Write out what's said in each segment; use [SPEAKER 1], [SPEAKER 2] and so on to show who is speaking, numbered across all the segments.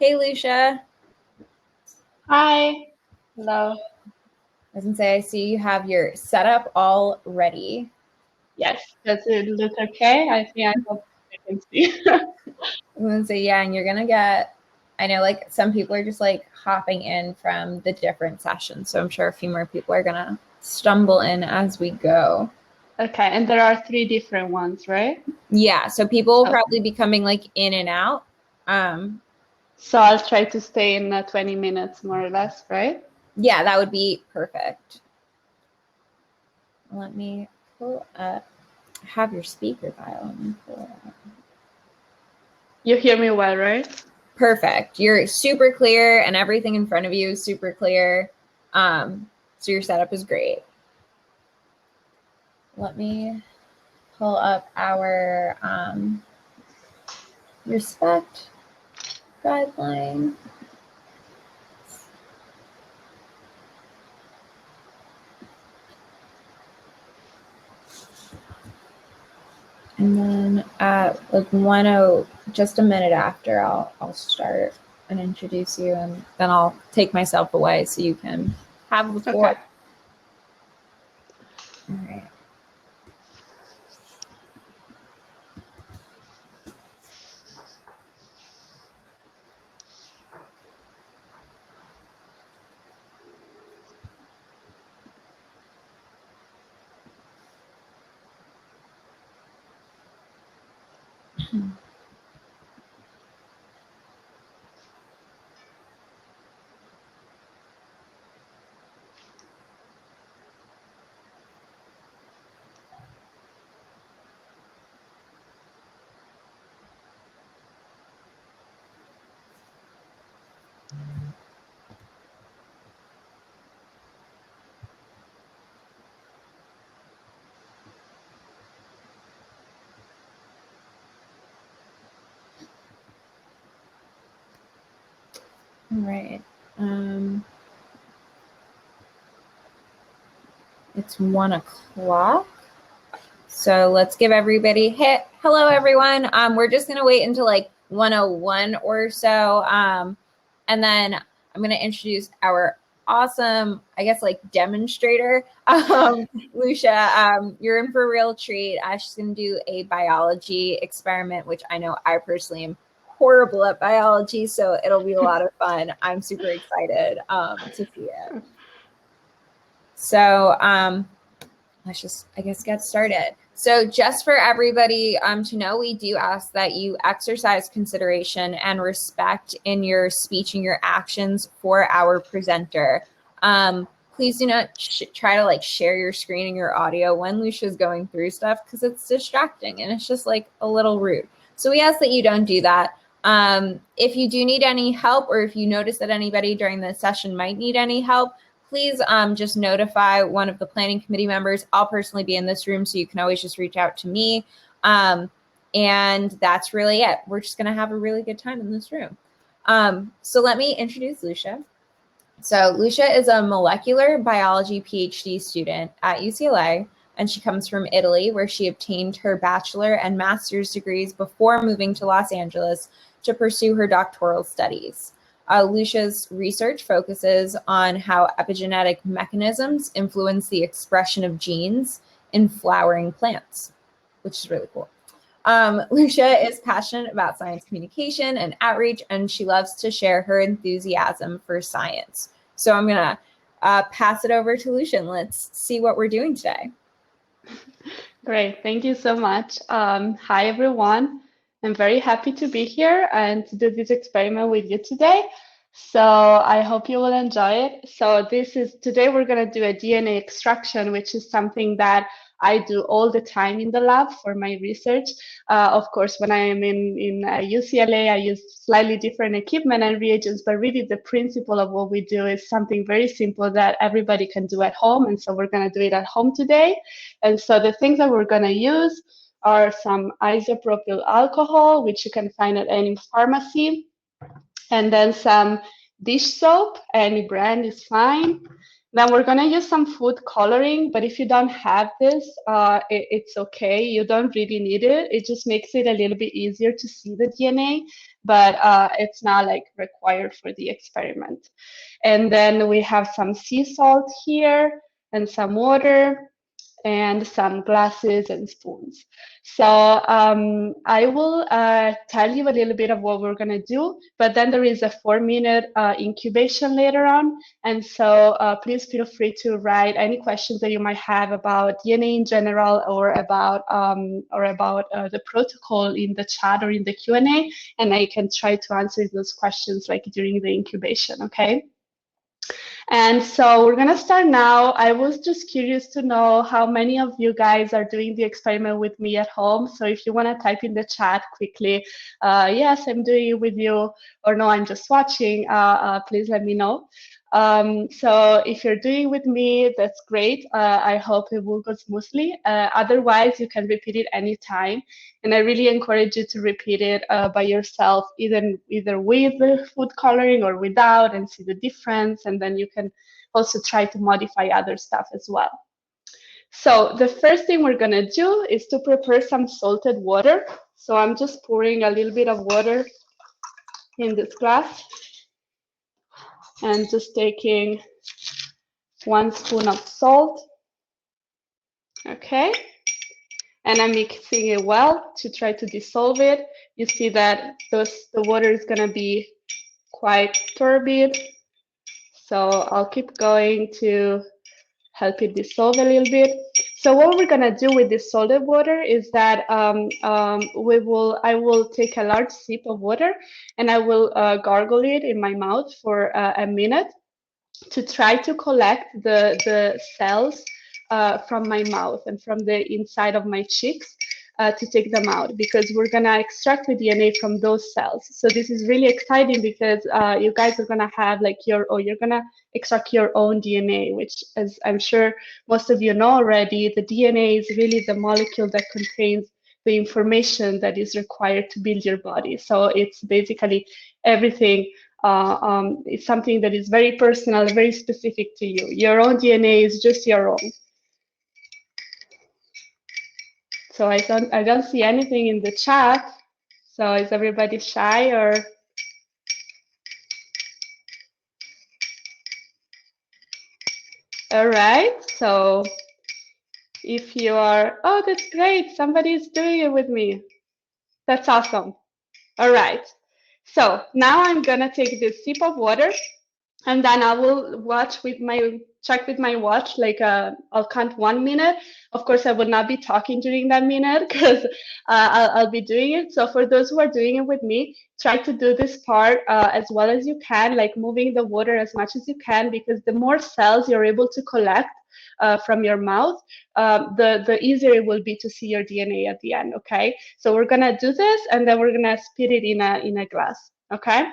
[SPEAKER 1] Hey, Lucia.
[SPEAKER 2] Hi. Hello.
[SPEAKER 1] I was gonna say, I see you have your setup all ready.
[SPEAKER 2] Yes, does it look okay? I hope I can see.
[SPEAKER 1] I'm gonna say, yeah, and you're gonna get, I know like some people are just like hopping in from the different sessions. So I'm sure a few more people are gonna stumble in as we go.
[SPEAKER 2] Okay, and there are 3 different ones, right?
[SPEAKER 1] Yeah, so people will
[SPEAKER 2] Okay.
[SPEAKER 1] probably be coming like in and out.
[SPEAKER 2] So I'll try to stay in 20 minutes more or less, right?
[SPEAKER 1] Yeah, that would be perfect. Let me pull up, have your speaker file. Let me pull it up.
[SPEAKER 2] You hear me well, right?
[SPEAKER 1] Perfect. You're super clear and everything in front of you is super clear. So your setup is great. Let me pull up our respect guideline. And then at like 10, just a minute after, I'll start and introduce you, and then I'll take myself away so you can have the floor.
[SPEAKER 2] Okay.
[SPEAKER 1] All right. All right. It's 1 o'clock. So let's give everybody hello everyone. We're just gonna wait until like 1:01 or so. And then I'm gonna introduce our awesome, I guess like demonstrator, Lucia. You're in for a real treat. She's gonna do a biology experiment, which I know I personally am horrible at biology, so it'll be a lot of fun. I'm super excited to see it. So let's just, I guess, get started. So just for everybody to know, we do ask that you exercise consideration and respect in your speech and your actions for our presenter. Please do not try to like share your screen and your audio when Lucia's going through stuff because it's distracting and it's just like a little rude. So we ask that you don't do that. If you do need any help or if you notice that anybody during the session might need any help, please just notify one of the planning committee members. I'll personally be in this room, so you can always just reach out to me. And that's really it. We're just going to have a really good time in this room. So let me introduce Lucia. So Lucia is a molecular biology PhD student at UCLA, and she comes from Italy, where she obtained her bachelor and master's degrees before moving to Los Angeles to pursue her doctoral studies. Lucia's research focuses on how epigenetic mechanisms influence the expression of genes in flowering plants, which is really cool. Lucia is passionate about science communication and outreach, and she loves to share her enthusiasm for science. So I'm going to pass it over to Lucia, and let's see what we're doing today.
[SPEAKER 2] Great. Thank you so much. Hi, everyone. I'm very happy to be here and to do this experiment with you today. So I hope you will enjoy it. So today we're going to do a DNA extraction, which is something that I do all the time in the lab for my research. Of course, when I am in UCLA, I use slightly different equipment and reagents, but really the principle of what we do is something very simple that everybody can do at home. And so we're going to do it at home today. And so the things that we're going to use are some isopropyl alcohol, which you can find at any pharmacy, and then some dish soap, any brand is fine. Then we're going to use some food coloring, but if you don't have this, it's okay. You don't really need it. It just makes it a little bit easier to see the DNA, but it's not like required for the experiment. And then we have some sea salt here and some water and some glasses and spoons. So I will tell you a little bit of what we're going to do, but then there is a 4-minute incubation later on. And so please feel free to write any questions that you might have about DNA in general or about the protocol in the chat or in the Q&A, and I can try to answer those questions like during the incubation, okay? And so we're going to start now. I was just curious to know how many of you guys are doing the experiment with me at home. So if you want to type in the chat quickly, yes, I'm doing it with you, or no, I'm just watching, please let me know. So if you're doing it with me, that's great. I hope it will go smoothly. Otherwise, you can repeat it anytime. And I really encourage you to repeat it by yourself, either with the food coloring or without, and see the difference. And then you can also try to modify other stuff as well. So the first thing we're gonna do is to prepare some salted water. So I'm just pouring a little bit of water in this glass and just taking 1 spoon of salt. Okay. And I'm mixing it well to try to dissolve it. You see that the water is going to be quite turbid. So I'll keep going to help it dissolve a little bit. So what we're going to do with this salted water is that I will take a large sip of water and I will gargle it in my mouth for a minute to try to collect the cells from my mouth and from the inside of my cheeks to take them out, because we're going to extract the DNA from those cells. So this is really exciting because you guys are going to have like you're going to extract your own DNA, which, as I'm sure most of you know already, the DNA is really the molecule that contains the information that is required to build your body. So it's basically everything. It's something that is very personal, very specific to you. Your own DNA is just your own. So I don't see anything in the chat. So is everybody shy or? All right. So if you are, oh, that's great. Somebody's doing it with me. That's awesome. All right. So now I'm gonna take this sip of water, and then I will check with my watch, like I'll count 1 minute. Of course, I would not be talking during that minute because I'll be doing it. So for those who are doing it with me, try to do this part as well as you can, like moving the water as much as you can, because the more cells you're able to collect from your mouth, the easier it will be to see your DNA at the end, okay? So we're gonna do this, and then we're gonna spit it in a glass, okay?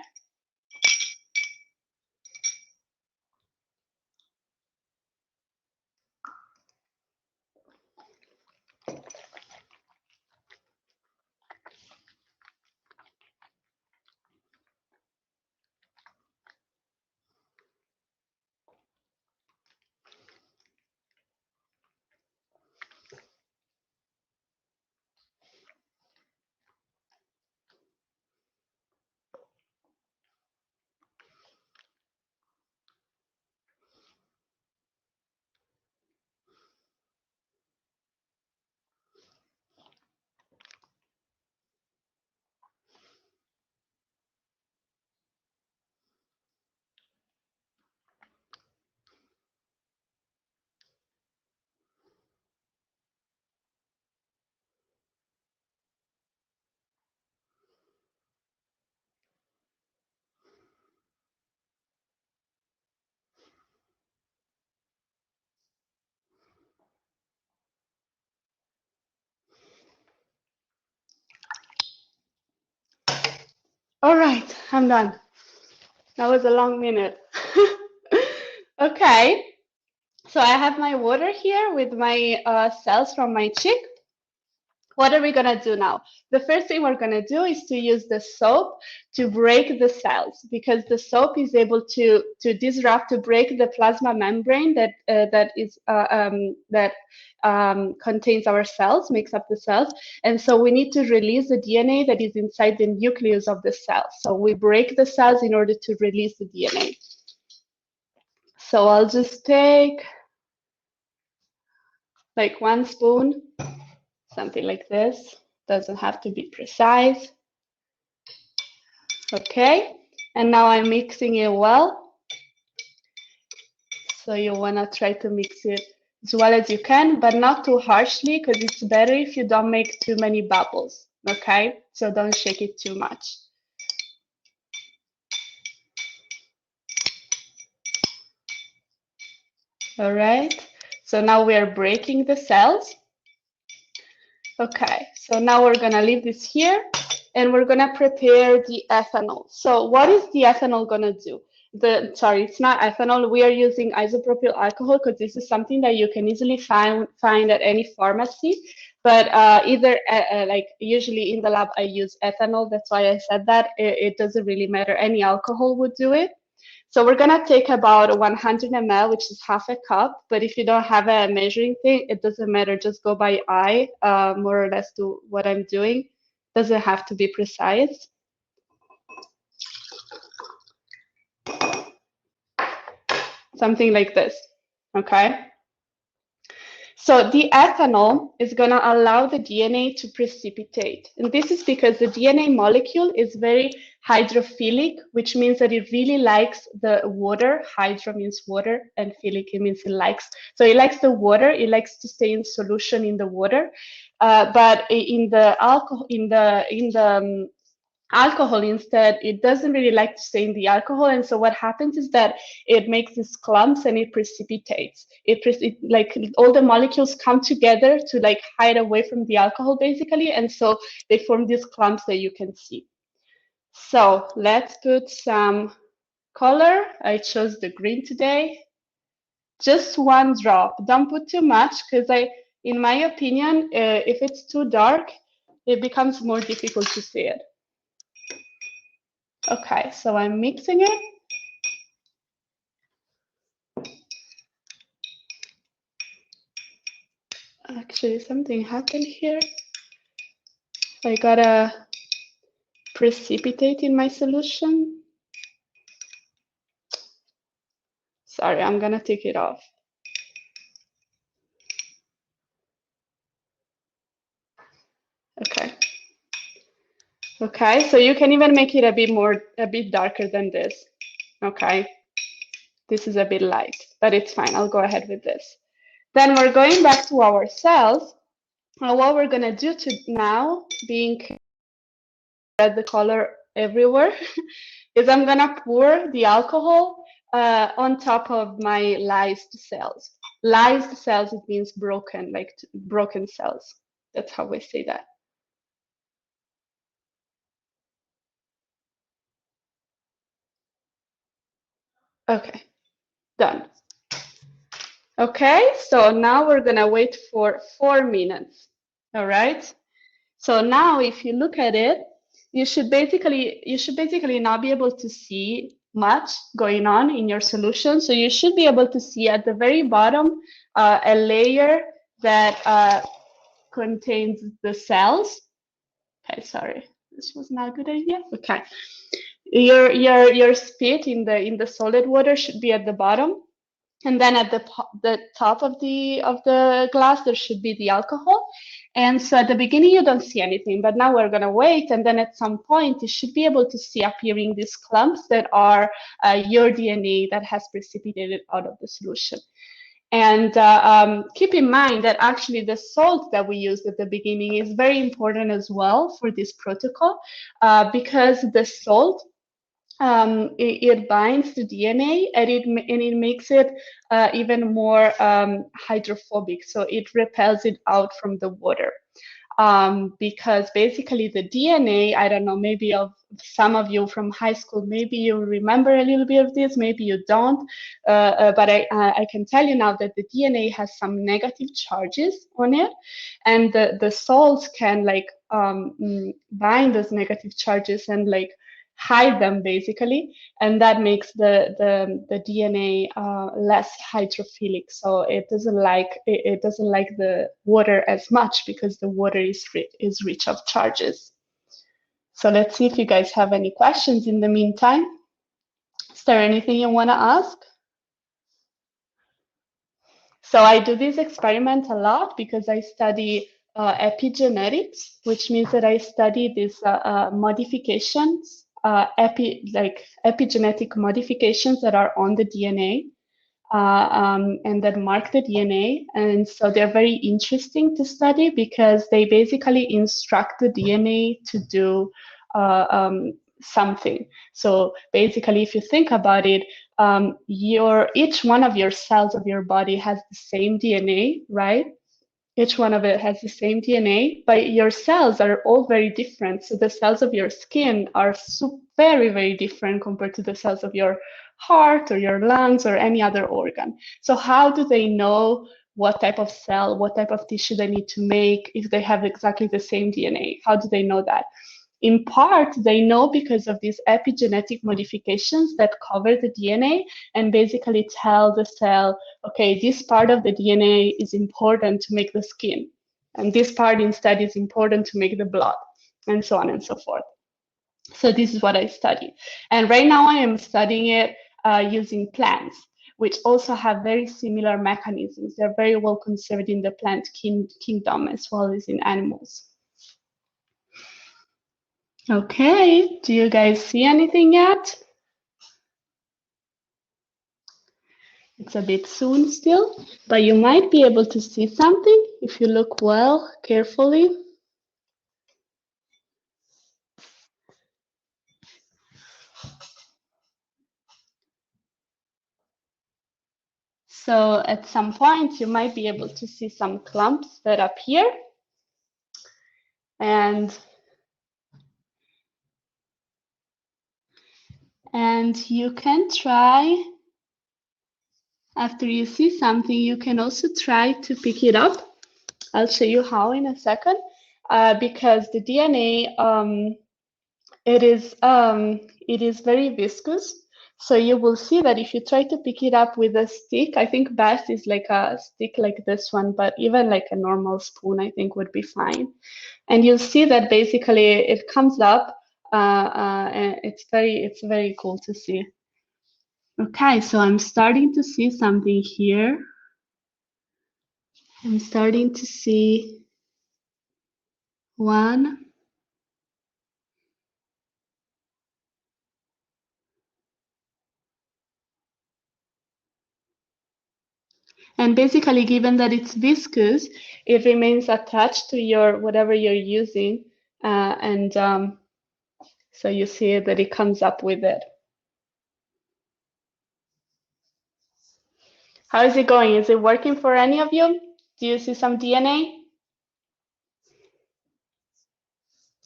[SPEAKER 2] All right, I'm done. That was a long minute. Okay, so I have my water here with my cells from my cheek. What are we going to do now? The first thing we're going to do is to use the soap to break the cells, because the soap is able to disrupt, to break the plasma membrane that contains our cells, makes up the cells. And so we need to release the DNA that is inside the nucleus of the cell. So we break the cells in order to release the DNA. So I'll just take like 1 spoon, something like this. Doesn't have to be precise. Okay, and now I'm mixing it well. So you want to try to mix it as well as you can, but not too harshly, because it's better if you don't make too many bubbles. Okay, so don't shake it too much. All right, so now we are breaking the cells. Okay, so now we're gonna leave this here and we're gonna prepare the ethanol. So what is the ethanol gonna do? Sorry, it's not ethanol. We are using isopropyl alcohol because this is something that you can easily find at any pharmacy. But like usually in the lab, I use ethanol. That's why I said that. It doesn't really matter. Any alcohol would do it. So we're gonna take about 100 ml, which is half a cup. But if you don't have a measuring thing, it doesn't matter. Just go by eye, more or less to what I'm doing. Doesn't have to be precise. Something like this, okay? So the ethanol is going to allow the DNA to precipitate. And this is because the DNA molecule is very hydrophilic, which means that it really likes the water. Hydro means water, and philic it means it likes. So it likes the water. It likes to stay in solution in the water. But in the alcohol, alcohol instead, it doesn't really like to stay in the alcohol, and so what happens is that it makes these clumps and it precipitates. It like all the molecules come together to like hide away from the alcohol basically, and so they form these clumps that you can see. So let's put some color. I chose the green today. Just 1 drop. Don't put too much, because in my opinion, if it's too dark, it becomes more difficult to see it. Okay, so I'm mixing it. Actually, something happened here. I gotta precipitate in my solution. Sorry, I'm gonna take it off. Okay. Okay, so you can even make it a bit darker than this. Okay. This is a bit light, but it's fine. I'll go ahead with this. Then we're going back to our cells. And what we're gonna do now, being red the color everywhere, is I'm gonna pour the alcohol on top of my lysed cells. Lysed cells, it means broken, like broken cells. That's how we say that. Okay, done. Okay, so now we're gonna wait for 4 minutes. All right. So now, if you look at it, you should basically not be able to see much going on in your solution. So you should be able to see at the very bottom a layer that contains the cells. Okay, sorry, this was not a good idea. Okay, your spit in the solid water should be at the bottom, and then at the top of the glass there should be the alcohol. And so at the beginning you don't see anything, but now we're going to wait, and then at some point you should be able to see appearing these clumps that are your DNA that has precipitated out of the solution. And keep in mind that actually the salt that we used at the beginning is very important as well for this protocol, because the salt, it binds to DNA and it makes it even more hydrophobic, so it repels it out from the water. because basically the DNA, I don't know, maybe of some of you from high school, maybe you remember a little bit of this, maybe you don't, but I can tell you now that the DNA has some negative charges on it, and the salts can like bind those negative charges and like hide them basically, and that makes the DNA less hydrophilic. So it doesn't like the water as much because the water is rich of charges. So let's see if you guys have any questions in the meantime. Is there anything you want to ask? So I do this experiment a lot because I study epigenetics, which means that I study these modifications, epigenetic modifications that are on the DNA and that mark the DNA. And so they're very interesting to study because they basically instruct the DNA to do something. So basically, if you think about it, each one of your cells of your body has the same DNA, right? Each one of it has the same DNA, but your cells are all very different. So the cells of your skin are very, very different compared to the cells of your heart or your lungs or any other organ. So how do they know what type of cell, what type of tissue they need to make if they have exactly the same DNA? How do they know that? In part, they know because of these epigenetic modifications that cover the DNA and basically tell the cell, okay, this part of the DNA is important to make the skin, and this part instead is important to make the blood, and so on and so forth. So this is what I study. And right now I am studying it using plants, which also have very similar mechanisms. They're very well conserved in the plant kingdom as well as in animals. Okay, do you guys see anything yet? It's a bit soon still, but you might be able to see something if you look well, carefully. So at some point, you might be able to see some clumps that appear. And you can try, after you see something, you can also try to pick it up. I'll show you how in a second, because the DNA, it is very viscous. So you will see that if you try to pick it up with a stick, I think best is like a stick like this one, but even like a normal spoon, I think would be fine. And you'll see that basically it comes up, and it's very cool to see. Okay, so I'm starting to see something here. I'm starting to see one. And basically, given that it's viscous, it remains attached to your whatever you're using. So you see that it comes up with it. How is it going? Is it working for any of you? Do you see some DNA?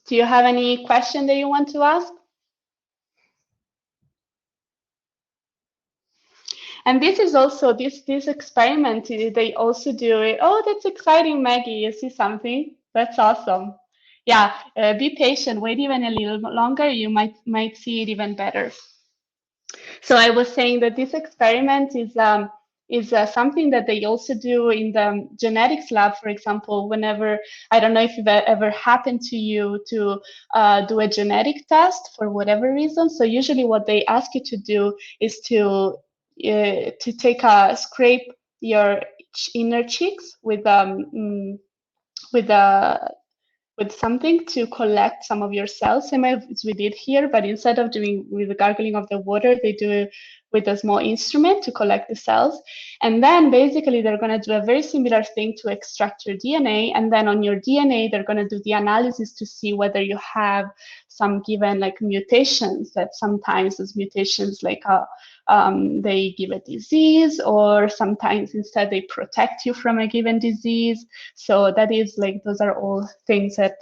[SPEAKER 2] Do you have any question that you want to ask? And this is also, this experiment, they also do it. Oh, that's exciting, Maggie. You see something? That's awesome. Yeah, be patient. Wait even a little longer. You might see it even better. So I was saying that this experiment is something that they also do in the genetics lab, for example, whenever, I don't know if you've ever happened to you to do a genetic test for whatever reason. So usually what they ask you to do is to take a scrape your inner cheeks with something to collect some of your cells, same as we did here, but instead of doing with the gargling of the water, they do it with a small instrument to collect the cells. And then basically they're going to do a very similar thing to extract your DNA. And then on your DNA, they're going to do the analysis to see whether you have some given like mutations, that sometimes those mutations like they give a disease, or sometimes instead they protect you from a given disease. So that is like, those are all things that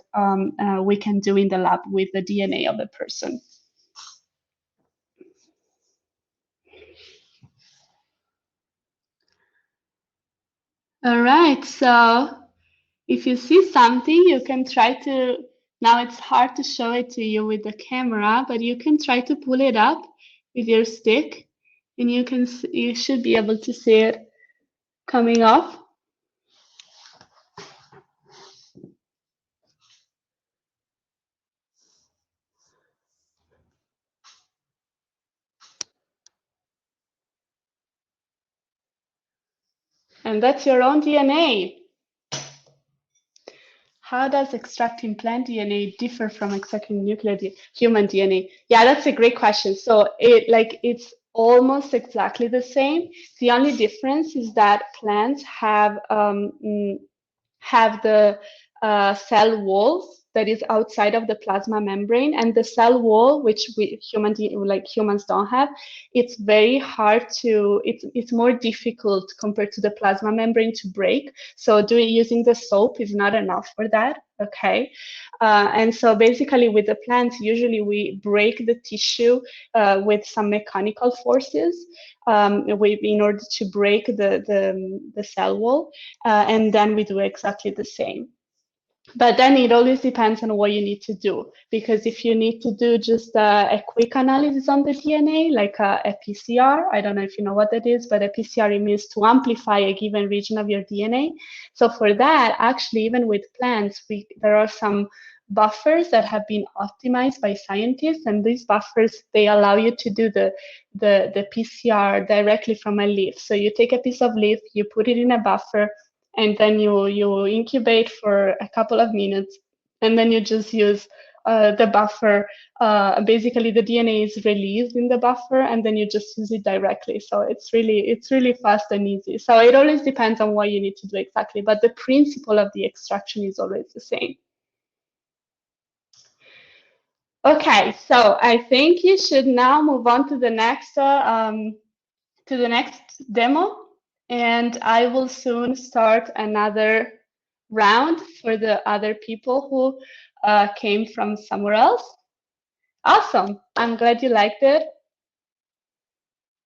[SPEAKER 2] we can do in the lab with the DNA of the person. All right, so if you see something, you can try to, now it's hard to show it to you with the camera, but you can try to pull it up with your stick, and you should be able to see it coming off. And that's your own DNA. How does extracting plant DNA differ from extracting human DNA? Yeah, that's a great question. So it's almost exactly the same. The only difference is that plants have the cell walls that is outside of the plasma membrane, and the cell wall, which humans don't have, it's very hard to, it's more difficult compared to the plasma membrane to break. So using the soap is not enough for that. Okay, and so basically with the plants, usually we break the tissue with some mechanical forces in order to break the cell wall, and then we do exactly the same. But then it always depends on what you need to do, because if you need to do just a quick analysis on the DNA, like a PCR, I don't know if you know what that is, but a PCR means to amplify a given region of your DNA. So for that, actually, even with plants, there are some buffers that have been optimized by scientists, and these buffers, they allow you to do the PCR directly from a leaf. So you take a piece of leaf, you put it in a buffer, and then you incubate for a couple of minutes, and then you just use the buffer. Basically, the DNA is released in the buffer, and then you just use it directly. So it's really fast and easy. So it always depends on what you need to do exactly, but the principle of the extraction is always the same. Okay, so I think you should now move on to the next demo. And I will soon start another round for the other people who came from somewhere else. Awesome. I'm glad you liked it.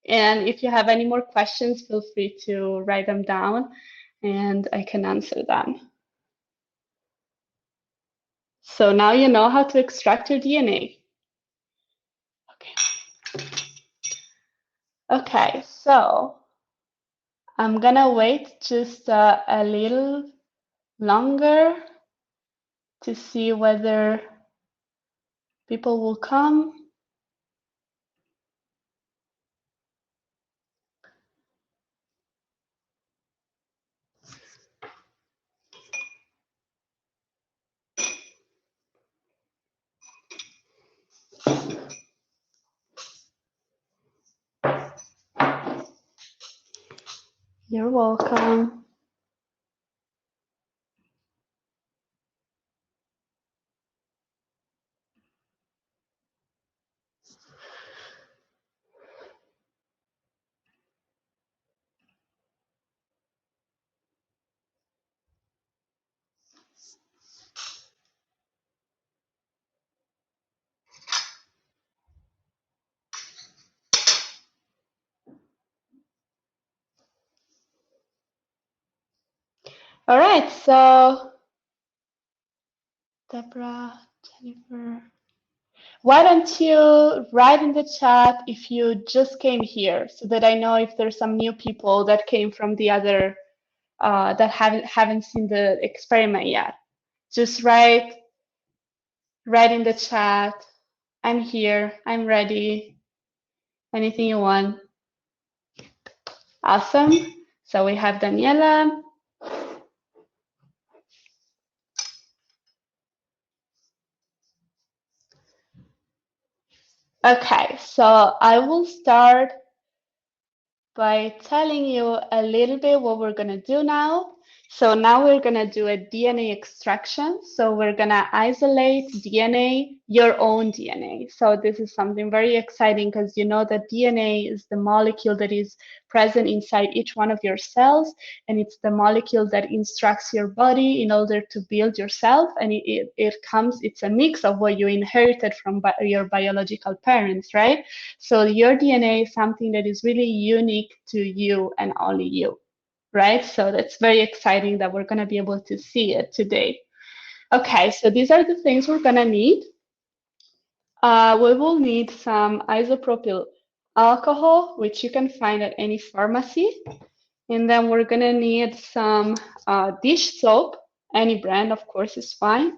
[SPEAKER 2] And if you have any more questions, feel free to write them down and I can answer them. So now you know how to extract your DNA. Okay, so I'm gonna wait just a little longer to see whether people will come. You're welcome. All right, so Deborah, Jennifer, why don't you write in the chat if you just came here, so that I know if there's some new people that came from the other that haven't seen the experiment yet. Just write in the chat. I'm here. I'm ready. Anything you want. Awesome. So we have Daniela. Okay, so I will start by telling you a little bit what we're going to do now. So now we're going to do a DNA extraction. So we're going to isolate DNA, your own DNA. So this is something very exciting because you know that DNA is the molecule that is present inside each one of your cells. And it's the molecule that instructs your body in order to build yourself. And it's a mix of what you inherited from your biological parents, right? So your DNA is something that is really unique to you and only you. Right? So that's very exciting that we're going to be able to see it today. Okay, so these are the things we're going to need. We will need some isopropyl alcohol, which you can find at any pharmacy. And then we're going to need some dish soap. Any brand, of course, is fine.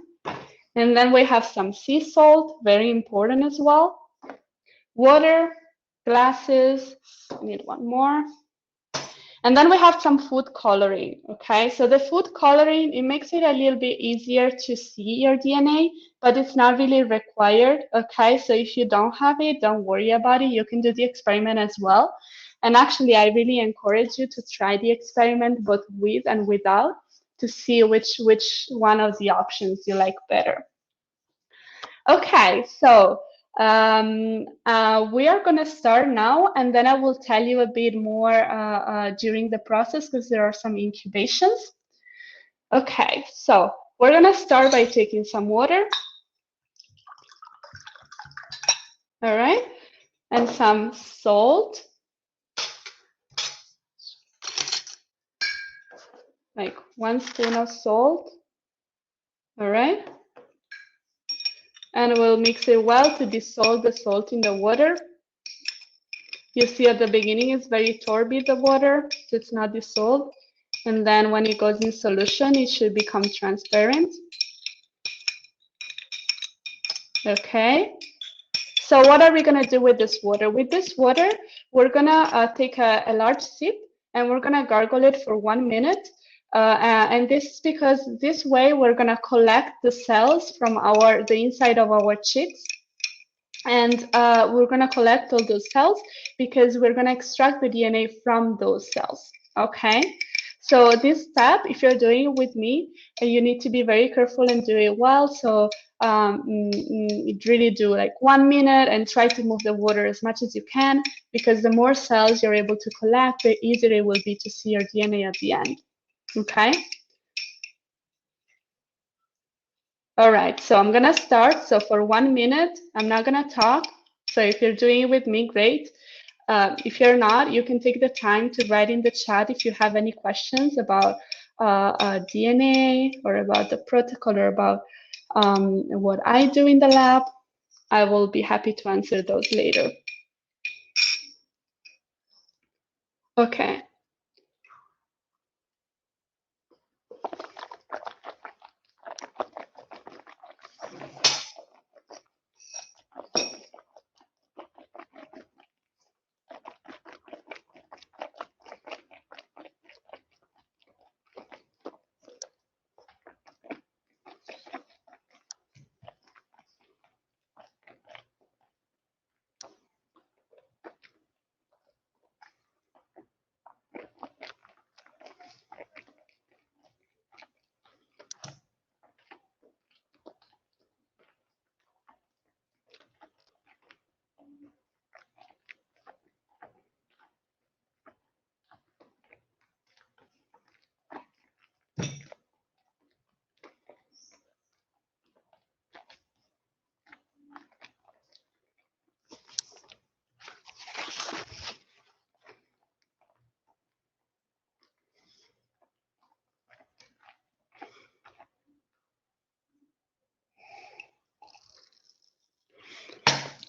[SPEAKER 2] And then we have some sea salt, very important as well. Water, glasses, I need one more. And then we have some food coloring, okay? So the food coloring, it makes it a little bit easier to see your DNA, but it's not really required, okay? So if you don't have it, don't worry about it. You can do the experiment as well. And actually, I really encourage you to try the experiment both with and without to see which one of the options you like better. Okay, so we are going to start now, and then I will tell you a bit more during the process because there are some incubations. Okay, so we're going to start by taking some water. All right, and some salt. Like 1 spoon of salt. All right. And we'll mix it well to dissolve the salt in the water. You see at the beginning it's very turbid, the water, so it's not dissolved. And then when it goes in solution, it should become transparent. Okay. So what are we going to do with this water? With this water, we're going to take a large sip and we're going to gargle it for 1 minute. And this is because this way we're going to collect the cells from the inside of our chicks. And we're going to collect all those cells because we're going to extract the DNA from those cells. Okay. So this step, if you're doing it with me, you need to be very careful and do it well. So really do like 1 minute and try to move the water as much as you can, because the more cells you're able to collect, the easier it will be to see your DNA at the end. Okay. All right, so I'm gonna start. So for 1 minute, I'm not gonna talk. So if you're doing it with me, great. If you're not, you can take the time to write in the chat if you have any questions about DNA or about the protocol or about what I do in the lab. I will be happy to answer those later. Okay.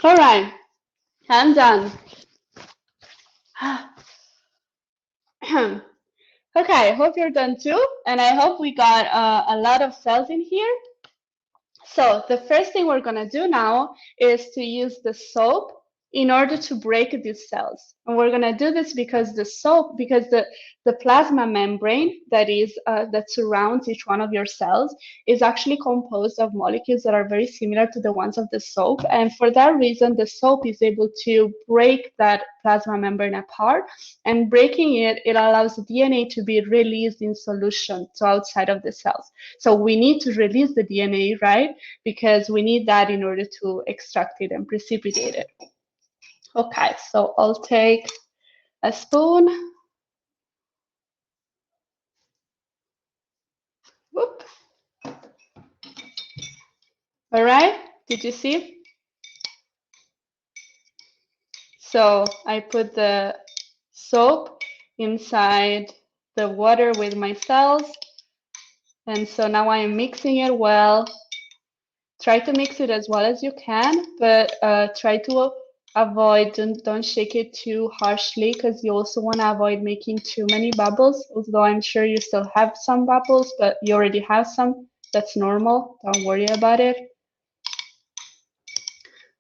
[SPEAKER 2] All right, I'm done. Okay, I hope you're done too, and I hope we got a lot of cells in here. So the first thing we're gonna do now is to use the soap in order to break these cells. And we're going to do this because the plasma membrane that surrounds each one of your cells is actually composed of molecules that are very similar to the ones of the soap. And for that reason, the soap is able to break that plasma membrane apart. And breaking it allows the DNA to be released in solution, so outside of the cells. So we need to release the DNA, right? Because we need that in order to extract it and precipitate it. Okay, so I'll take a spoon. Whoop. All right, did you see? So I put the soap inside the water with my cells. And so now I am mixing it well. Try to mix it as well as you can, but try to avoid, don't shake it too harshly, because you also want to avoid making too many bubbles, although I'm sure you still have some bubbles, but you already have some. That's normal. Don't worry about it.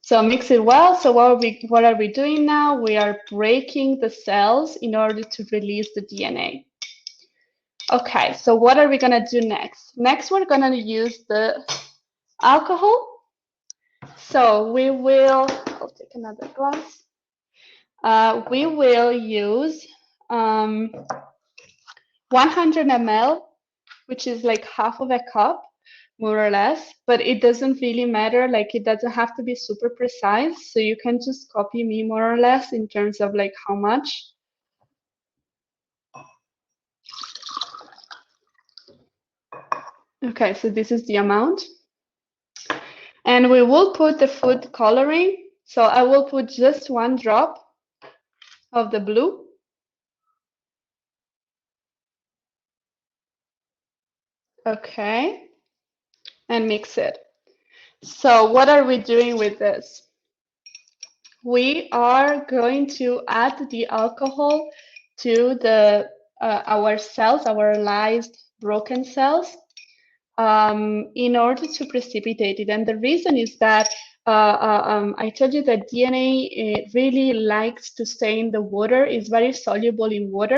[SPEAKER 2] So mix it well. So what are we doing now? We are breaking the cells in order to release the DNA. Okay, so what are we going to do next? Next, we're going to use the alcohol. So we will, I'll take another glass. We will use 100 ml, which is like half of a cup, more or less, but it doesn't really matter. Like, it doesn't have to be super precise. So you can just copy me more or less in terms of like how much. Okay, so this is the amount. And we will put the food coloring. So I will put just 1 drop of the blue. Okay, and mix it. So what are we doing with this? We are going to add the alcohol to the our cells, our lysed broken cells, in order to precipitate it. And the reason is that I told you that DNA really likes to stay in the water, is very soluble in water.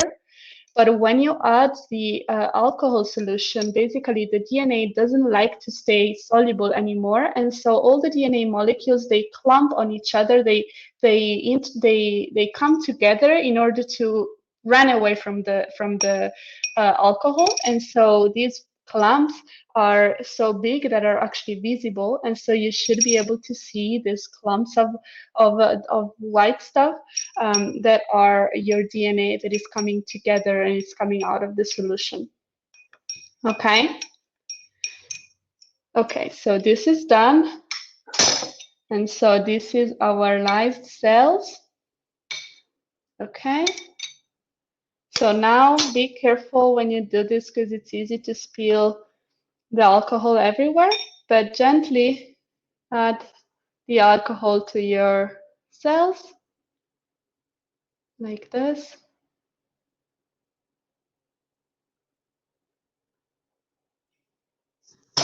[SPEAKER 2] But when you add the alcohol solution, basically the DNA doesn't like to stay soluble anymore, and so all the DNA molecules, they clump on each other. They come together in order to run away from the alcohol, and so these clumps are so big that are actually visible, and so you should be able to see these clumps of white stuff that are your DNA that is coming together and it's coming out of the solution. Okay. Okay, so this is done. And so this is our lysed cells. Okay. So now be careful when you do this, because it's easy to spill the alcohol everywhere, but gently add the alcohol to your cells like this.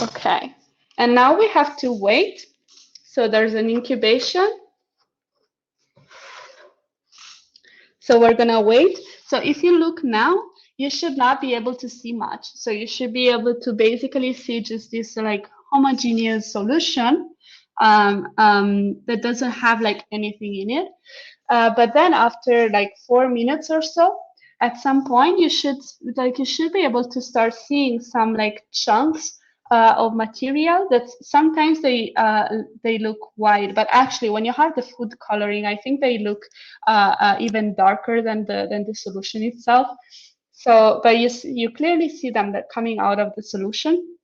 [SPEAKER 2] Okay, and now we have to wait. So there's an incubation. So we're gonna wait. So if you look now, you should not be able to see much. So you should be able to basically see just this like homogeneous solution that doesn't have like anything in it. But then after like 4 minutes or so, at some point you should be able to start seeing some like chunks of material that sometimes they look white, but actually when you have the food coloring, I think they look even darker than the solution itself. So, but you clearly see them that coming out of the solution,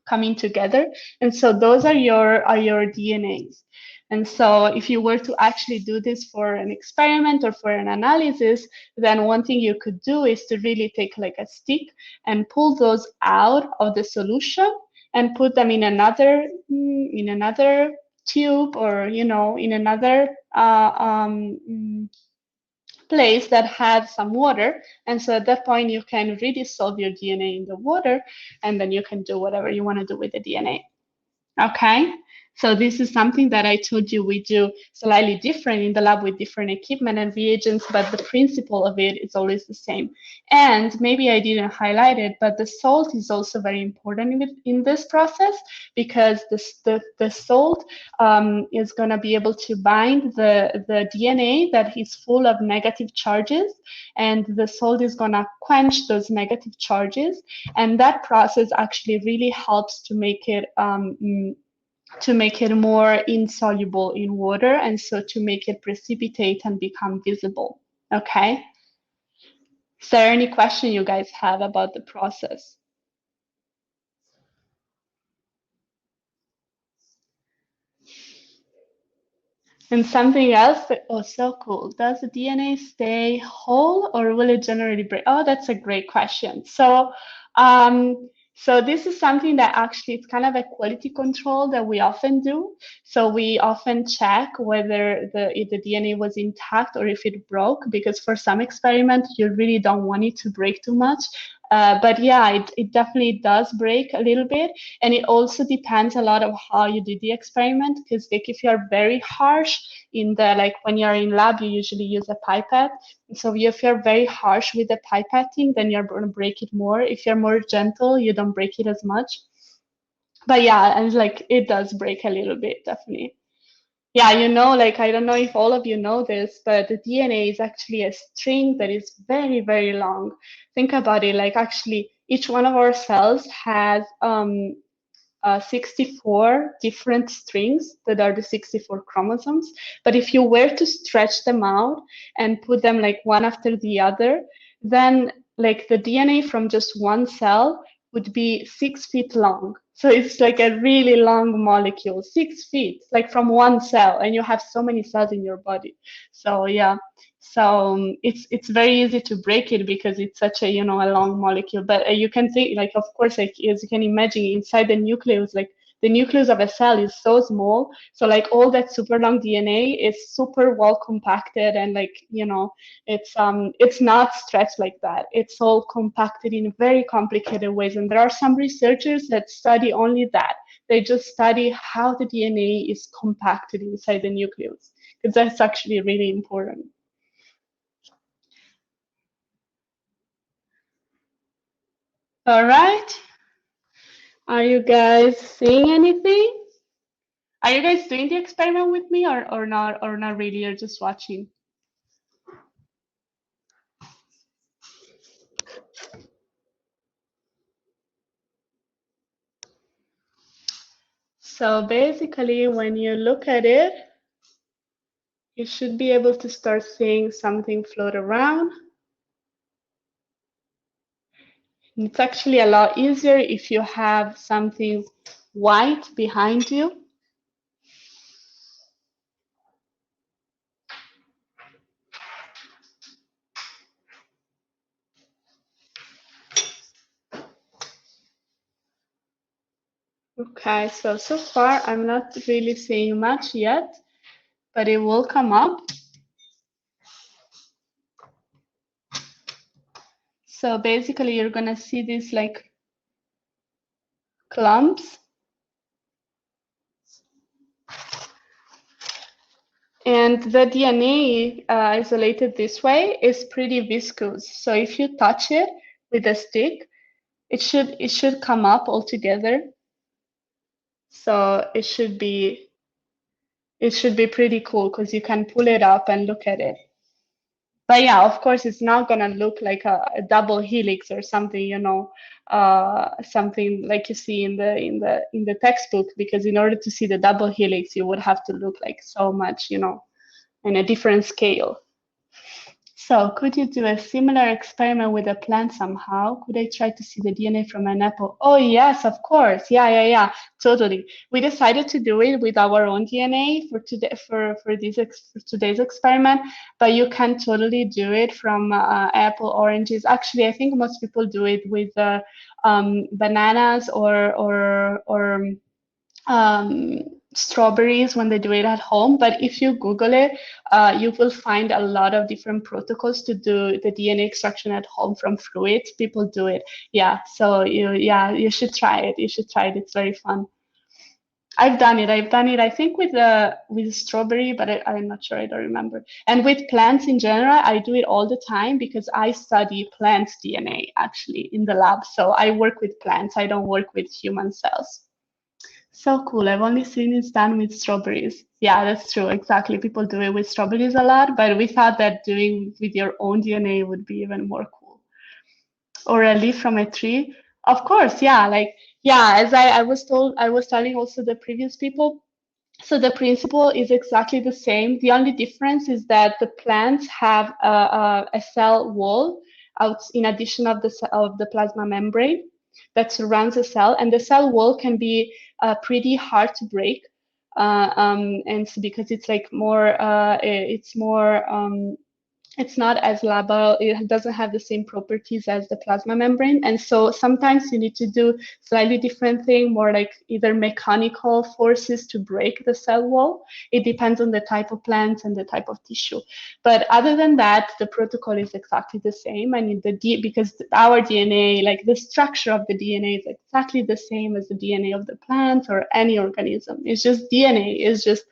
[SPEAKER 2] coming together, and so those are your DNAs. And so if you were to actually do this for an experiment or for an analysis, then one thing you could do is to really take like a stick and pull those out of the solution and put them in another tube, or in another place that had some water. And so at that point you can redissolve your DNA in the water, and then you can do whatever you want to do with the DNA. Okay, So this is something that I told you we do slightly different in the lab with different equipment and reagents, but the principle of it is always the same. And maybe I didn't highlight it, but the salt is also very important in this process, because the salt is going to be able to bind the DNA that is full of negative charges, and the salt is going to quench those negative charges. And that process actually really helps to make it more insoluble in water, and so to make it precipitate and become visible. Okay. Is there any question you guys have about the process? And something else that, oh, so cool. Does the DNA stay whole or will it generally break? Oh, that's a great question. So, so this is something that actually it's kind of a quality control that we often do. So we often check whether if the DNA was intact or if it broke, because for some experiments, you really don't want it to break too much. But yeah, it definitely does break a little bit. And it also depends a lot of how you do the experiment, because like if you're very harsh in the, like when you're in lab, you usually use a pipette. So if you're very harsh with the pipetting, then you're going to break it more. If you're more gentle, you don't break it as much. But yeah, and like it does break a little bit, definitely. Yeah, you know, like I don't know if all of you know this, but the DNA is actually a string that is very, very long. Think about it, like actually each one of our cells has 64 different strings that are the 64 chromosomes. But if you were to stretch them out and put them like one after the other, then like the DNA from just one cell would be 6 feet long. So it's like a really long molecule, 6 feet, like from one cell, and you have so many cells in your body. So yeah, so it's very easy to break it because it's such a, you know, a long molecule. But you can think, like, of course, like as you can imagine, inside the nucleus, like the nucleus of a cell is so small, so like all that super long DNA is super well compacted, and like, you know, it's not stretched like that. It's all compacted in very complicated ways, and there are some researchers that study only that. They just study how the DNA is compacted inside the nucleus, because that's actually really important. All right. Are you guys seeing anything? Are you guys doing the experiment with me or not really? You're just watching? So basically, when you look at it, you should be able to start seeing something float around. It's actually a lot easier if you have something white behind you. Okay, so far I'm not really seeing much yet, but it will come up. So basically you're gonna see these like clumps. And the DNA isolated this way is pretty viscous. So if you touch it with a stick, it should come up all together. So it should be pretty cool because you can pull it up and look at it. But yeah, of course, it's not gonna look like a double helix or something, you know, something like you see in the textbook. Because in order to see the double helix, you would have to look like so much, you know, in a different scale. So could you do a similar experiment with a plant somehow? Could I try to see the DNA from an apple? Oh, yes, of course. Yeah, totally. We decided to do it with our own DNA for today, for today's experiment, but you can totally do it from apple, oranges. Actually, I think most people do it with bananas or strawberries when they do it at home. But if you Google it, you will find a lot of different protocols to do the DNA extraction at home from fruits. People do it. Yeah, so you should try it. You should try it. It's very fun. I've done it. I think with strawberry, but I'm not sure. I don't remember. And with plants in general, I do it all the time because I study plants DNA actually in the lab. So I work with plants. I don't work with human cells. So cool. I've only seen it done with strawberries. Yeah, that's true. Exactly. People do it with strawberries a lot, but we thought that doing with your own DNA would be even more cool. Or a leaf from a tree. Of course, yeah. Like, yeah, as I was told, I was telling also the previous people. So the principle is exactly the same. The only difference is that the plants have a cell wall out in addition of the plasma membrane that surrounds the cell, and the cell wall can be pretty hard to break. And so because it's like more, it's more it's not as labile, it doesn't have the same properties as the plasma membrane. And so sometimes you need to do slightly different thing, more like either mechanical forces to break the cell wall. It depends on the type of plant and the type of tissue. But other than that, the protocol is exactly the same. And because our DNA, like the structure of the DNA is exactly the same as the DNA of the plant or any organism. It's just DNA is just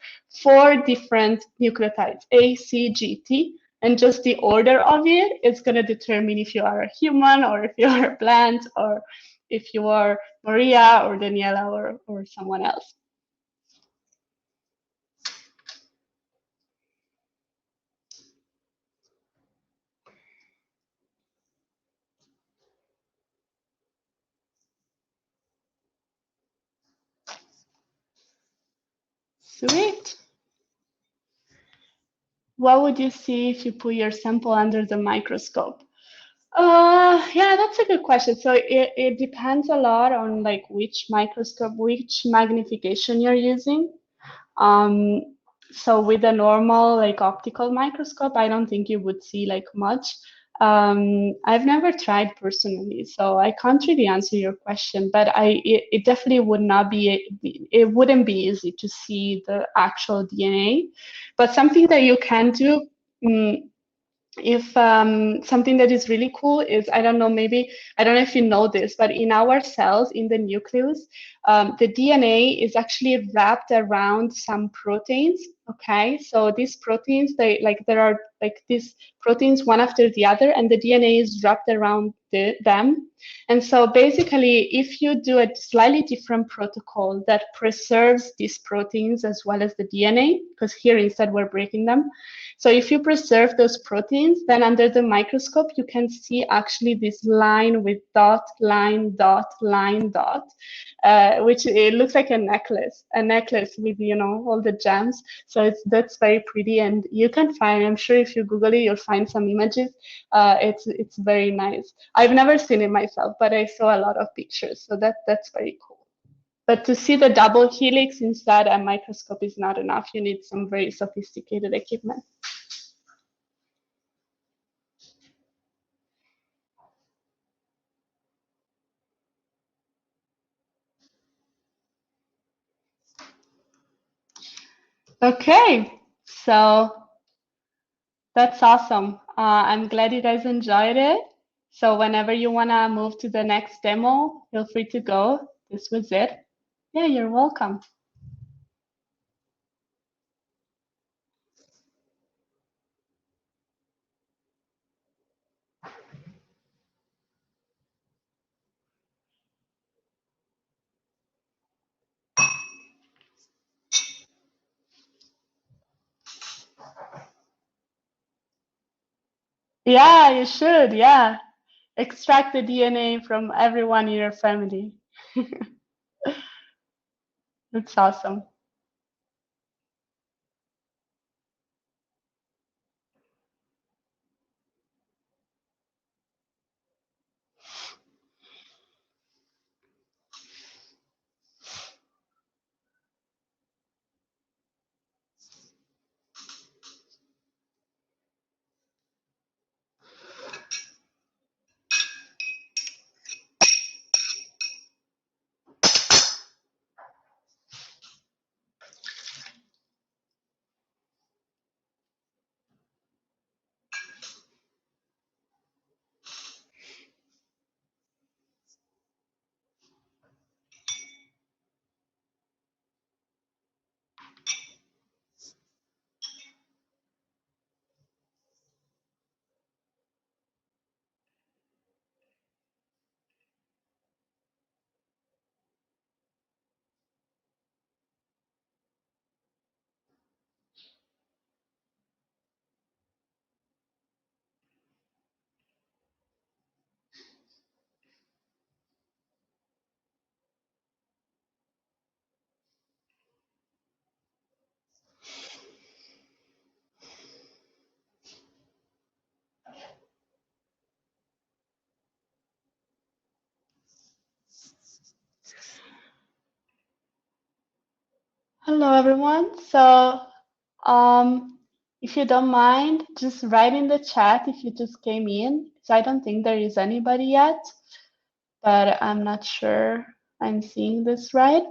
[SPEAKER 2] 4 different nucleotides, A, C, G, T, and just the order of it is going to determine if you are a human or if you are a plant or if you are Maria or Daniela or someone else. Sweet. What would you see if you put your sample under the microscope? Yeah, that's a good question. So it depends a lot on like which microscope, which magnification you're using. So with a normal like optical microscope, I don't think you would see like much. I've never tried personally, so I can't really answer your question, but it definitely would not be, it wouldn't be easy to see the actual DNA. But something that you can do, if something that is really cool is, I don't know, maybe, I don't know if you know this, but in our cells, in the nucleus, the DNA is actually wrapped around some proteins. Okay, so these proteins, there are like these proteins one after the other, and the DNA is wrapped around them. And so basically, if you do a slightly different protocol that preserves these proteins as well as the DNA, because here instead we're breaking them. So if you preserve those proteins, then under the microscope, you can see actually this line with dot, line, dot, line, dot, which it looks like a necklace with, you know, all the gems. So that's very pretty. And you can find, I'm sure if you Google it, you'll find some images. It's very nice. I've never seen it myself, but I saw a lot of pictures. So that's very cool. But to see the double helix inside a microscope is not enough. You need some very sophisticated equipment. Okay, so that's awesome. I'm glad you guys enjoyed it. So whenever you want to move to the next demo, feel free to go. This was it. Yeah, you're welcome. Yeah, you should. Yeah. Extract the DNA from everyone in your family. That's awesome. Hello, everyone. So, if you don't mind, just write in the chat if you just came in. So I don't think there is anybody yet, but I'm not sure I'm seeing this right.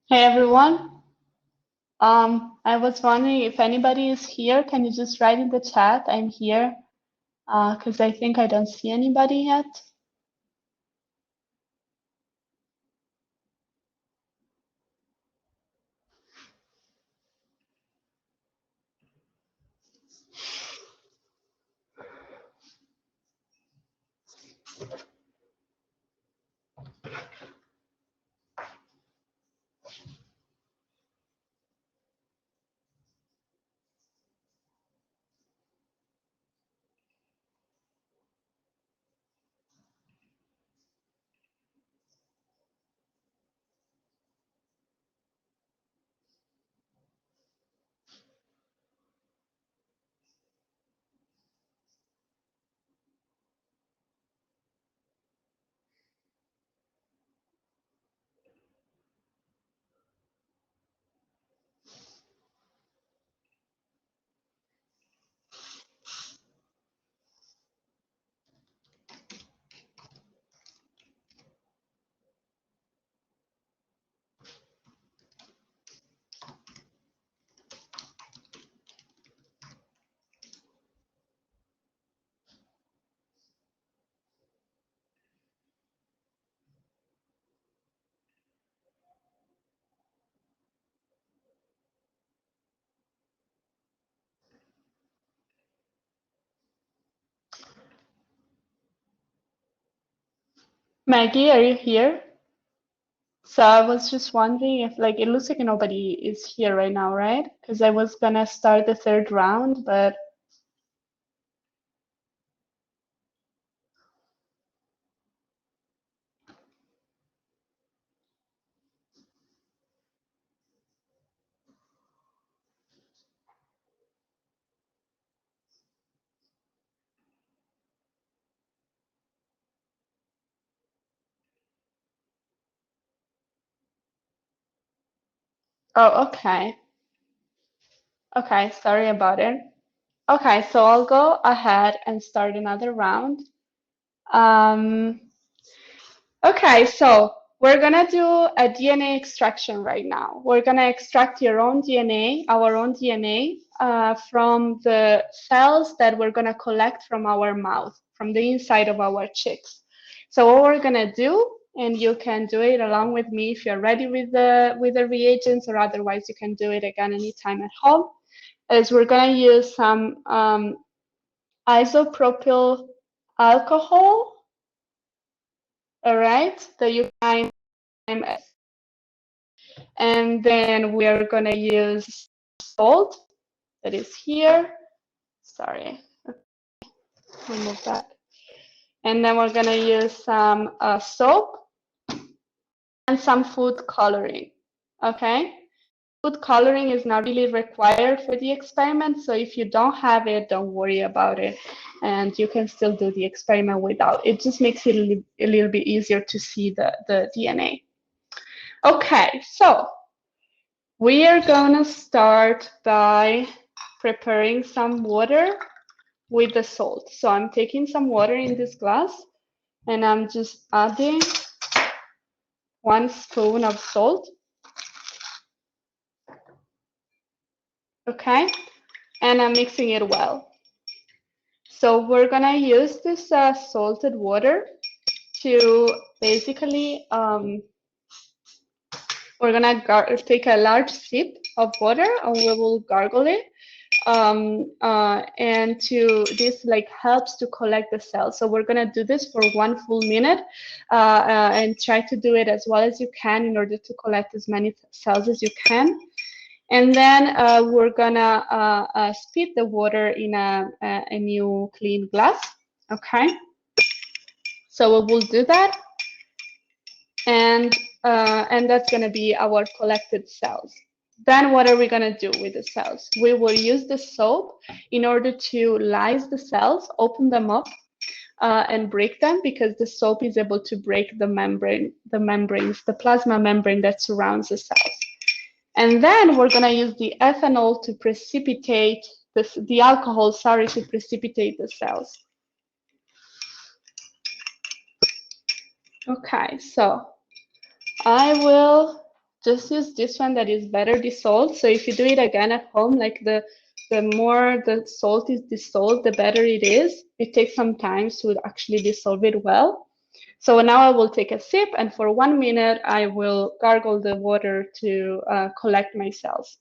[SPEAKER 2] Hey, everyone. I was wondering if anybody is here. Can you just write in the chat, I'm here, because I think I don't see anybody yet. Maggie, are you here? So I was just wondering if, like, it looks like nobody is here right now, right? Because I was gonna start the third round, but oh, okay. Okay, sorry about it. Okay, so I'll go ahead and start another round. Um, okay, so we're gonna do a DNA extraction right now. We're gonna extract your own DNA, our own DNA, from the cells that we're gonna collect from our mouth, from the inside of our cheeks. So what we're gonna do, and you can do it along with me if you're ready with the reagents, or otherwise you can do it again anytime at home, is we're gonna use some isopropyl alcohol, all right, that you find, and then we are going to use salt that is here. Sorry, remove that. And then we're going to use some soap and some food coloring. Okay, food coloring is not really required for the experiment, so if you don't have it, don't worry about it, and you can still do the experiment without. It just makes it a little bit easier to see the DNA. Okay, so we are gonna start by preparing some water with the salt. So I'm taking some water in this glass and I'm just adding 1 spoon of salt. Okay, and I'm mixing it well. So we're gonna use this salted water to basically, we're gonna take a large sip of water and we will gargle it. And this like helps to collect the cells. So we're gonna do this for 1 full minute and try to do it as well as you can in order to collect as many cells as you can. And then we're gonna spit the water in a new clean glass. Okay. So we will do that, and that's gonna be our collected cells. Then what are we going to do with the cells? We will use the soap in order to lyse the cells, open them up, and break them, because the soap is able to break the membranes, the plasma membrane that surrounds the cells. And then we're going to use the ethanol to precipitate the alcohol, to precipitate the cells. Okay, so I will just use this one that is better dissolved. So if you do it again at home, like the more the salt is dissolved, the better it is. It takes some time to actually dissolve it well. So now I will take a sip, and for 1 minute, I will gargle the water to collect my cells.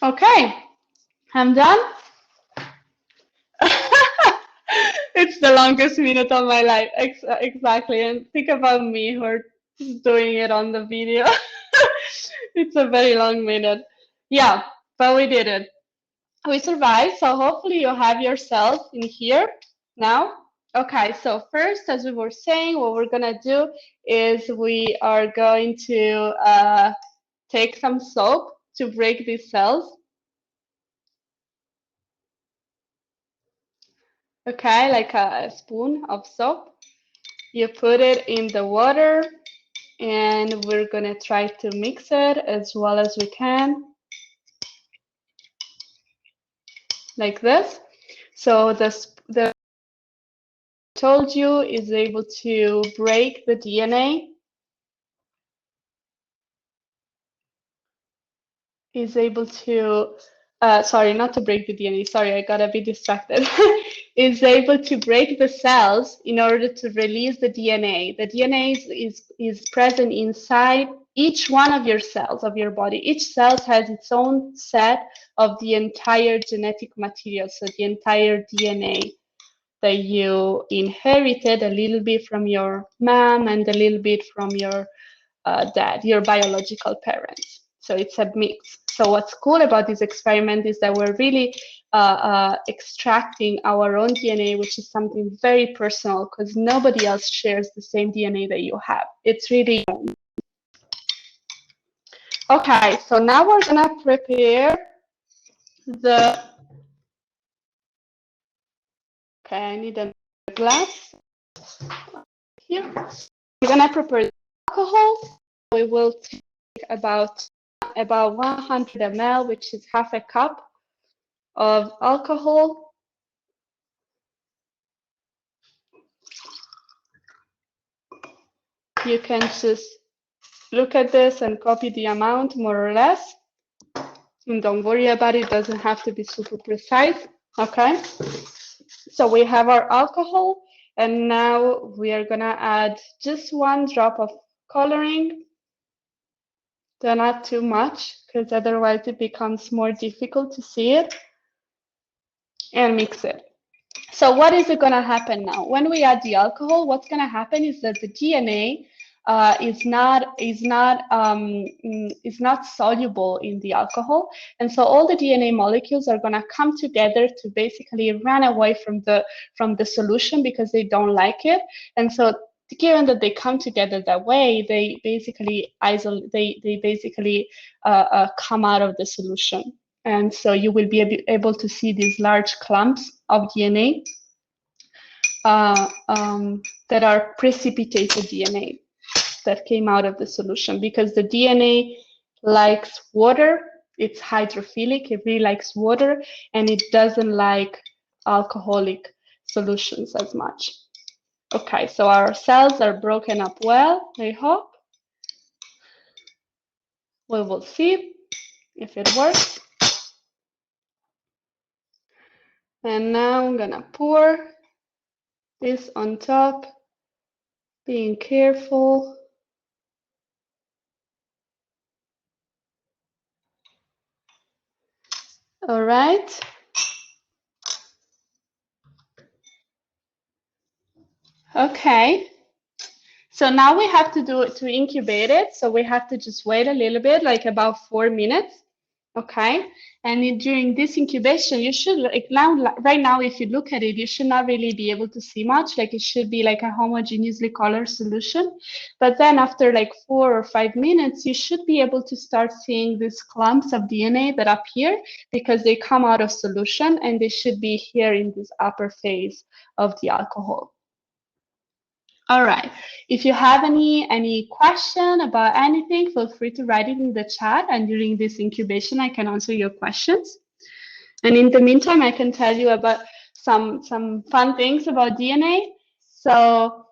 [SPEAKER 2] Okay, I'm done. It's the longest minute of my life. Exactly. And think about me who are doing it on the video. It's a very long minute. Yeah, but we did it. We survived. So hopefully you have yourself in here now. Okay, so first, as we were saying, what we're gonna do is we are going to take some soap to break these cells. Okay, like a spoon of soap. You put it in the water, and we're gonna try to mix it as well as we can, like this. So the told you is able to break the DNA, is able to sorry, not to break the DNA, sorry, I got a bit distracted. Is able to break the cells in order to release the DNA. The DNA is present inside each one of your cells of your body. Each cell has its own set of the entire genetic material, so the entire DNA that you inherited a little bit from your mom and a little bit from your dad, your biological parents. So it's a mix. So what's cool about this experiment is that we're really extracting our own DNA, which is something very personal because nobody else shares the same DNA that you have. It's really okay. So now we're gonna prepare the. Okay, I need a glass here. We're gonna prepare the alcohol. We will take about 100 ml, which is half a cup of alcohol. You can just look at this and copy the amount more or less. And don't worry about it, it doesn't have to be super precise, okay? So we have our alcohol, and now we are gonna add just 1 drop of coloring. Do not too much, because otherwise it becomes more difficult to see it, and mix it. So what is it gonna happen now? When we add the alcohol, what's gonna happen is that the DNA is not soluble in the alcohol, and so all the DNA molecules are gonna come together to basically run away from the solution because they don't like it. And so, given that they come together that way, they basically isolate. They basically come out of the solution, and so you will be able to see these large clumps of DNA that are precipitated DNA that came out of the solution, because the DNA likes water, it's hydrophilic, it really likes water, and it doesn't like alcoholic solutions as much. Okay, so our cells are broken up well, I hope. We will see if it works. And now I'm gonna pour this on top, being careful. All right. Okay. So now we have to do it to incubate it. So we have to just wait a little bit, like about 4 minutes. Okay. And during this incubation, you should, like now, right now, if you look at it, you should not really be able to see much. Like it should be like a homogeneously colored solution. But then after like 4 or 5 minutes, you should be able to start seeing these clumps of DNA that appear because they come out of solution, and they should be here in this upper phase of the alcohol. All right. If you have any question about anything, feel free to write it in the chat, and during this incubation, I can answer your questions. And in the meantime, I can tell you about some fun things about DNA. So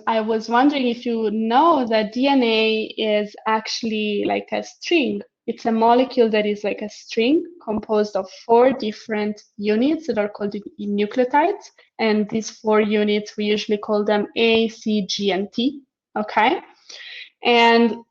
[SPEAKER 2] I was wondering if you know that DNA is actually like a string. It's a molecule that is like a string composed of 4 different units that are called nucleotides. And these 4 units, we usually call them A, C, G, and T. Okay. And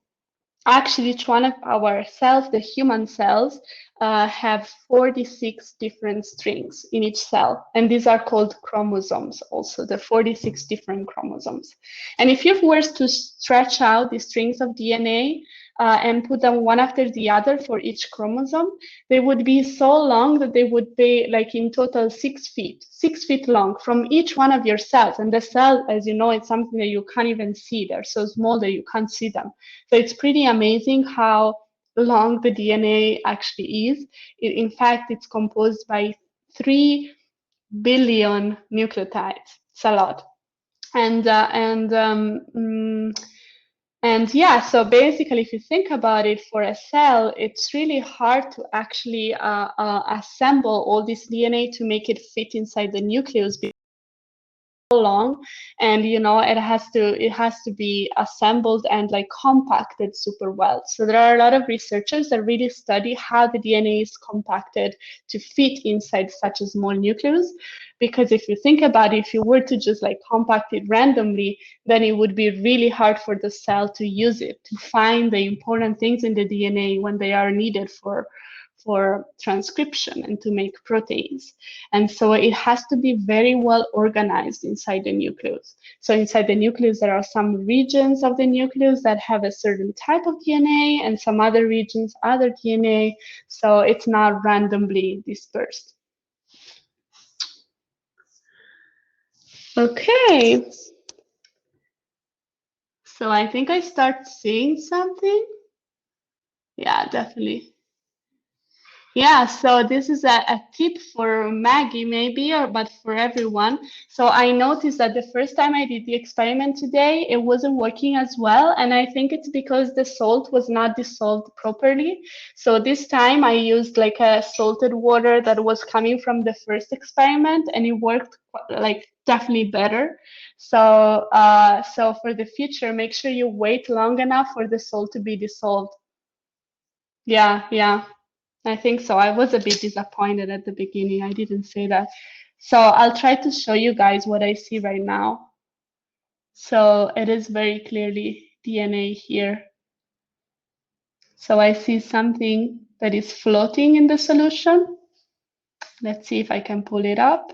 [SPEAKER 2] actually, each one of our cells, the human cells, have 46 different strings in each cell. And these are called chromosomes also, the 46 different chromosomes. And if you were to stretch out the strings of DNA and put them one after the other for each chromosome, they would be so long that they would be like in total 6 feet long from each one of your cells. And the cell, as you know, it's something that you can't even see. They're so small that you can't see them. So it's pretty amazing how long the DNA actually is. In fact, it's composed by 3 billion nucleotides. It's a lot. And yeah, so basically, if you think about it, for a cell, it's really hard to actually assemble all this DNA to make it fit inside the nucleus. Long, and you know it has to be assembled and like compacted super well. So there are a lot of researchers that really study how the DNA is compacted to fit inside such a small nucleus, because if you think about it, if you were to just like compact it randomly, then it would be really hard for the cell to use it, to find the important things in the DNA when they are needed for transcription and to make proteins. And so it has to be very well organized inside the nucleus. So inside the nucleus, there are some regions of the nucleus that have a certain type of DNA, and some other regions, other DNA. So it's not randomly dispersed. Okay. So I think I start seeing something. Yeah, definitely. Yeah, so this is a tip for Maggie maybe, but for everyone. So I noticed that the first time I did the experiment today, it wasn't working as well. And I think it's because the salt was not dissolved properly. So this time I used like a salted water that was coming from the first experiment, and it worked like definitely better. So, so for the future, make sure you wait long enough for the salt to be dissolved. Yeah, yeah. I think so. I was a bit disappointed at the beginning. I didn't say that. So I'll try to show you guys what I see right now. So it is very clearly DNA here. So I see something that is floating in the solution. Let's see if I can pull it up.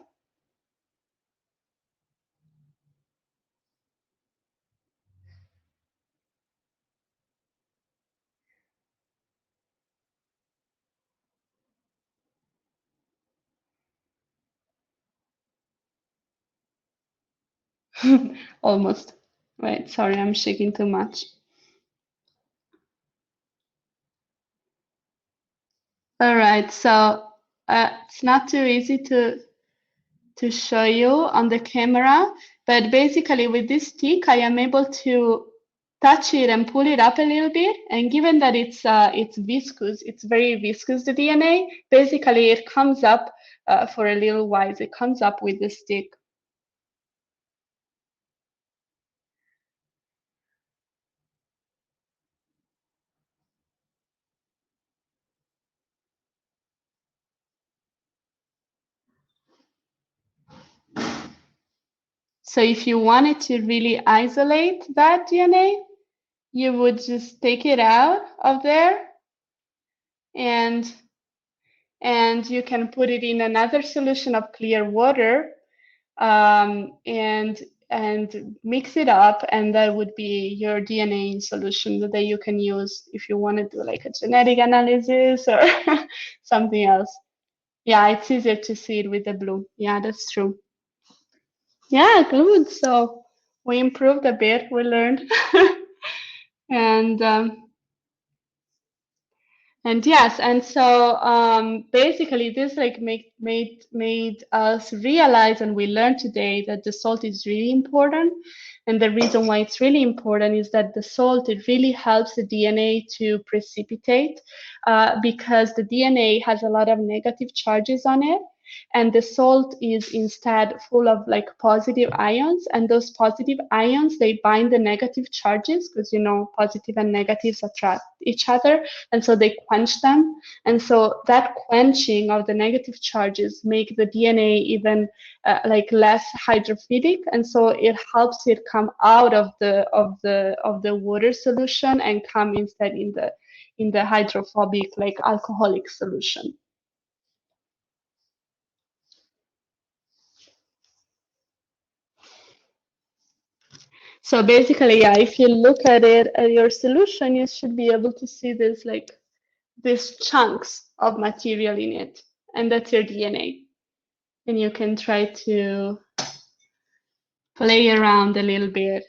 [SPEAKER 2] Almost. Wait, sorry, I'm shaking too much. All right, so it's not too easy to show you on the camera, but basically with this stick, I am able to touch it and pull it up a little bit. And given that it's viscous, it's very viscous, the DNA, basically it comes up for a little while. It comes up with the stick. So if you wanted to really isolate that DNA, you would just take it out of there and you can put it in another solution of clear water and mix it up, and that would be your DNA in solution that you can use if you want to do like a genetic analysis or something else. Yeah, it's easier to see it with the blue. Yeah, that's true. Yeah, good. So we improved a bit, we learned. And yes, and so basically this like made us realize, and we learned today that the salt is really important. And the reason why it's really important is that the salt, it really helps the DNA to precipitate because the DNA has a lot of negative charges on it. And the salt is instead full of like positive ions, and those positive ions, they bind the negative charges because you know positive and negatives attract each other, and so they quench them. And so that quenching of the negative charges make the DNA even like less hydrophilic, and so it helps it come out of the water solution and come instead in the hydrophobic, like alcoholic solution. So basically, yeah, if you look at it at your solution, you should be able to see this like these chunks of material in it, and that's your DNA. And you can try to play around a little bit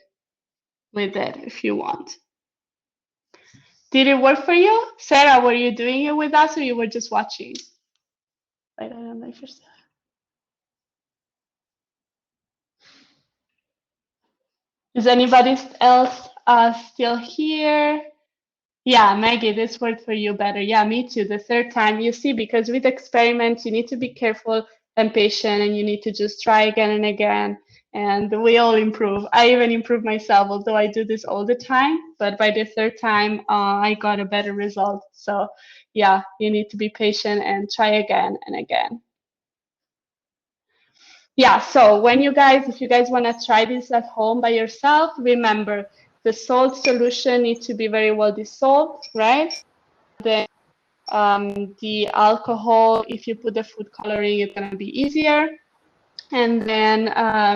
[SPEAKER 2] with it if you want. Did it work for you? Sarah, were you doing it with us or you were just watching? I don't know if you're still. Is anybody else still here? Yeah, Maggie, this worked for you better. Yeah, me too. The third time, you see, because with experiments, you need to be careful and patient, and you need to just try again and again. And we all improve. I even improve myself, although I do this all the time. But by the third time, I got a better result. So yeah, you need to be patient and try again and again. Yeah, so when if you guys want to try this at home by yourself, remember the salt solution needs to be very well dissolved, right? Then the alcohol, if you put the food coloring, it's going to be easier. And then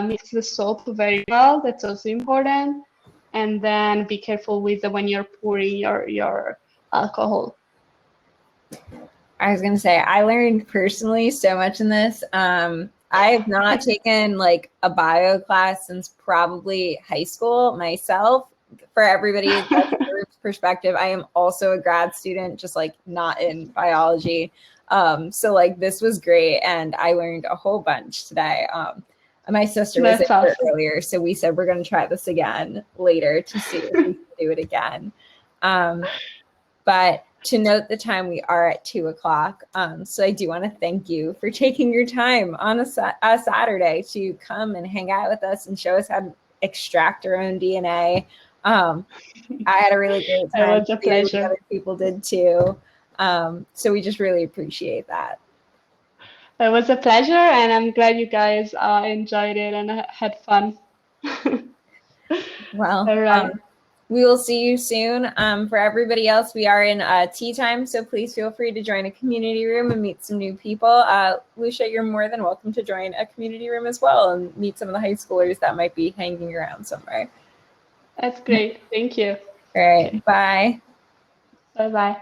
[SPEAKER 2] mix the soap very well. That's also important. And then be careful with when you're pouring your alcohol.
[SPEAKER 1] I was going to say, I learned personally so much in this. I have not taken like a bio class since probably high school myself. For everybody's perspective, I am also a grad student, just like not in biology. So like this was great, and I learned a whole bunch today. My sister was there earlier, so we said we're going to try this again later to see if we can do it again. But to note the time, we are at 2:00. So I do want to thank you for taking your time on a Saturday to come and hang out with us and show us how to extract our own DNA. I had a really great time.
[SPEAKER 2] It was a pleasure.
[SPEAKER 1] Other people did too. So we just really appreciate that.
[SPEAKER 2] It was a pleasure, and I'm glad you guys enjoyed it and had fun.
[SPEAKER 1] Well,
[SPEAKER 2] all right.
[SPEAKER 1] We will see you soon. For everybody else, we are in tea time, so please feel free to join a community room and meet some new people. Lucia, you're more than welcome to join a community room as well and meet some of the high schoolers that might be hanging around somewhere.
[SPEAKER 2] That's great. Thank you.
[SPEAKER 1] All right. Bye.
[SPEAKER 2] Bye-bye.